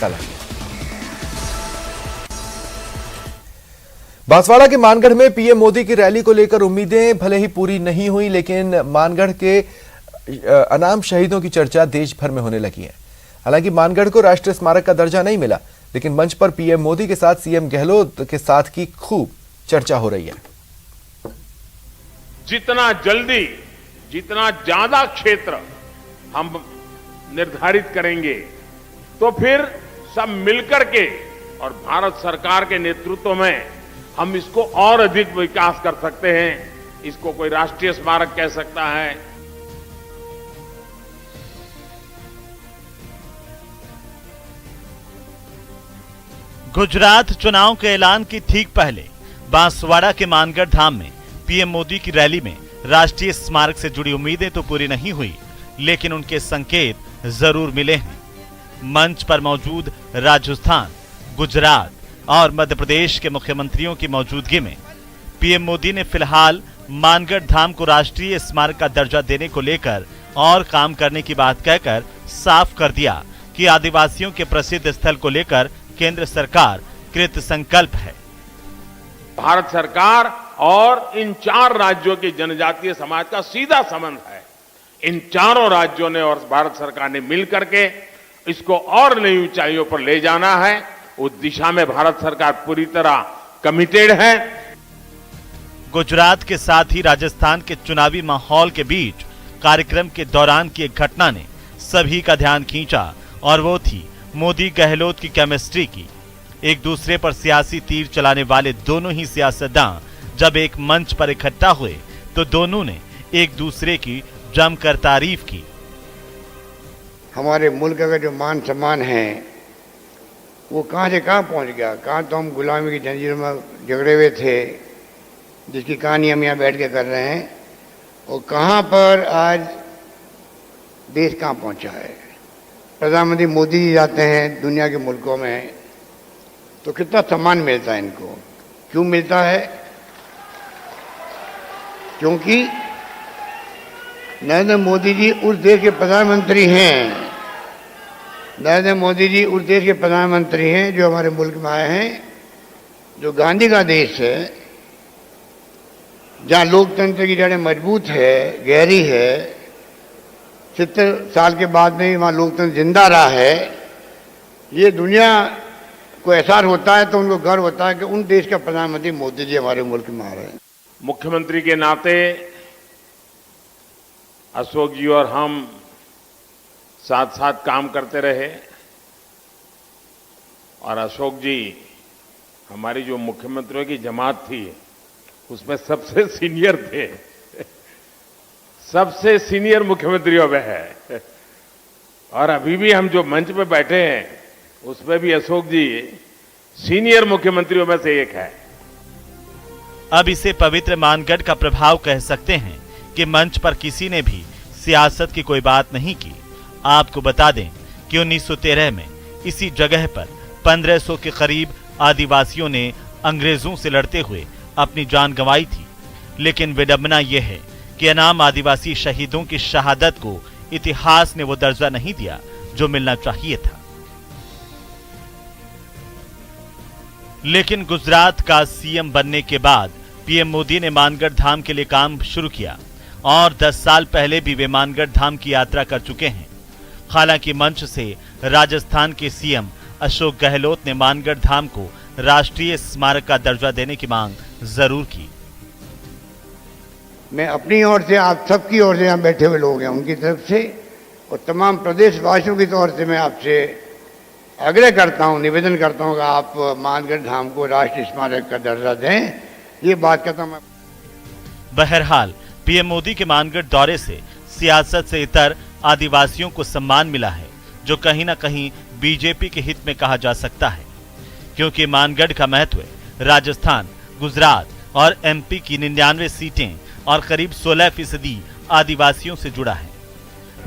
निकाला गया। बांसवाड़ा के मानगढ़ में पीएम मोदी की रैली को लेकर उम्मीदें भले ही पूरी नहीं हुई, लेकिन मानगढ़ के अनाम शहीदों की चर्चा देश भर में होने लगी है। हालांकि मानगढ़ को राष्ट्रीय स्मारक का दर्जा नहीं मिला, लेकिन मंच पर पीएम मोदी के साथ सीएम गहलोत के साथ की खूब चर्चा हो रही है। जितना जल्दी, जितना ज्यादा क्षेत्र हम निर्धारित करेंगे, तो फिर सब मिलकर के और भारत सरकार के नेतृत्व में हम इसको और अधिक विकास कर सकते हैं। इसको कोई राष्ट्रीय स्मारक कह सकता है। गुजरात चुनाव के ऐलान की ठीक पहले बांसवाड़ा के मानगढ़ धाम में पीएम मोदी की रैली में राष्ट्रीय स्मारक से जुड़ी उम्मीदें तो पूरी नहीं हुई, लेकिन उनके संकेत जरूर मिले हैं। मंच पर मौजूद राजस्थान, गुजरात और मध्य प्रदेश के मुख्यमंत्रियों की मौजूदगी में पीएम मोदी ने फिलहाल मानगढ़ धाम को राष्ट्रीय स्मारक का दर्जा देने को लेकर और काम करने की बात कहकर साफ कर दिया कि आदिवासियों के प्रसिद्ध स्थल को लेकर केंद्र सरकार कृत संकल्प है। भारत सरकार और इन 4 राज्यों के जनजातीय समाज का सीधा संबंध है। इन चारों राज्यों ने और भारत सरकार ने मिलकर के इसको और नई ऊंचाइयों पर ले जाना है। उस दिशा में भारत सरकार पूरी तरह कमिटेड है। गुजरात के साथ ही राजस्थान के चुनावी माहौल के बीच कार्यक्रम के दौरान की एक घटना ने सभी का ध्यान खींचा और वो थी मोदी गहलोत की केमिस्ट्री की। एक दूसरे पर सियासी तीर चलाने वाले दोनों ही सियासतदान जब एक मंच पर इकट्ठा हुए तो दोनों ने एक दूसरे की जमकर तारीफ की। हमारे मुल्क का जो मान सम्मान है वो कहां से कहां पहुंच गया। कहां तो हम गुलामी की जंजीरों में झगड़े हुए थे, जिसकी कहानी हम यहाँ बैठ के कर रहे हैं, और कहां पर आज देश कहां पहुंचा है। प्रधानमंत्री मोदी जी जाते हैं दुनिया के मुल्कों में तो कितना सम्मान मिलता है इनको। क्यों मिलता है? क्योंकि नरेंद्र मोदी जी उस देश के प्रधानमंत्री हैं। नरेंद्र मोदी जी उस देश के प्रधानमंत्री हैं जो हमारे मुल्क में आए हैं, जो गांधी का देश है, जहां लोकतंत्र की जड़ें मजबूत है, गहरी है। 70 साल के बाद में वहां लोकतंत्र जिंदा रहा है। ये दुनिया को एहसास होता है तो उनको गर्व होता है कि उन देश का प्रधानमंत्री मोदी जी हमारे मुल्क में आ रहे हैं। मुख्यमंत्री के नाते अशोक जी और हम साथ साथ काम करते रहे और अशोक जी हमारी जो मुख्यमंत्रियों की जमात थी उसमें सबसे सीनियर थे, सबसे सीनियर मुख्यमंत्रियों में है। और अभी भी हम जो मंच पे बैठे हैं उसमें भी अशोक जी सीनियर मुख्यमंत्रियों में से एक है। अब इसे पवित्र मानगढ़ का प्रभाव कह सकते हैं कि मंच पर किसी ने भी सियासत की कोई बात नहीं की। आपको बता दें कि 1913 में इसी जगह पर 1500 के करीब आदिवासियों ने अंग्रेजों से लड़ते हुए अपनी जान गंवाई थी। लेकिन विडंबना यह है कि अनाम आदिवासी शहीदों की शहादत को इतिहास ने वो दर्जा नहीं दिया जो मिलना चाहिए था। लेकिन गुजरात का सीएम बनने के बाद पीएम मोदी ने मानगढ़ धाम के लिए काम शुरू किया और 10 साल पहले भी वे मानगढ़ धाम की यात्रा कर चुके हैं। हालांकि मंच से राजस्थान के सीएम अशोक गहलोत ने मानगढ़ धाम को राष्ट्रीय स्मारक का दर्जा देने की मांग जरूर की। मैं अपनी ओर से, आप सबकी ओर से, यहाँ बैठे हुए लोग हैं उनकी तरफ से और तमाम प्रदेशवासियों की तौर से मैं आपसे आग्रह करता हूँ, निवेदन करता हूँ कि आप मानगढ़ धाम को राष्ट्रीय स्मारक का दर्जा दें। ये बात कहता हूँ। बहरहाल पीएम मोदी के मानगढ़ दौरे से सियासत से इतर आदिवासियों को सम्मान मिला है, जो कहीं न कहीं बीजेपी के हित में कहा जा सकता है, क्योंकि मानगढ़ का महत्व राजस्थान, गुजरात और एमपी की 99 सीटें और करीब 16% आदिवासियों से जुड़ा है।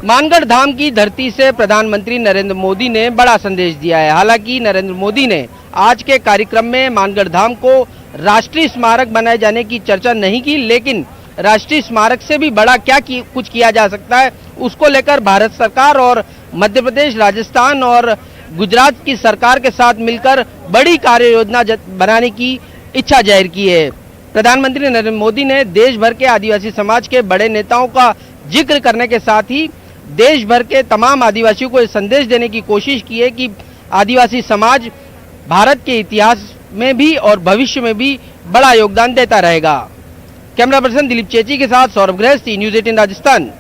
मानगढ़ धाम की धरती से प्रधानमंत्री नरेंद्र मोदी ने बड़ा संदेश दिया है। हालांकि नरेंद्र मोदी ने आज के कार्यक्रम में मानगढ़ धाम को राष्ट्रीय स्मारक बनाए जाने की चर्चा नहीं की, लेकिन राष्ट्रीय स्मारक से भी बड़ा क्या कुछ किया जा सकता है उसको लेकर भारत सरकार और मध्य प्रदेश, राजस्थान और गुजरात की सरकार के साथ मिलकर बड़ी कार्य योजना बनाने की इच्छा जाहिर की है। प्रधानमंत्री नरेंद्र मोदी ने देश भर के आदिवासी समाज के बड़े नेताओं का जिक्र करने के साथ ही देश भर के तमाम आदिवासियों को यह संदेश देने की कोशिश की है कि आदिवासी समाज भारत के इतिहास में भी और भविष्य में भी बड़ा योगदान देता रहेगा। कैमरा पर्सन दिलीप चेची के साथ सौरभ गृहस्थी, न्यूज़ 18 राजस्थान।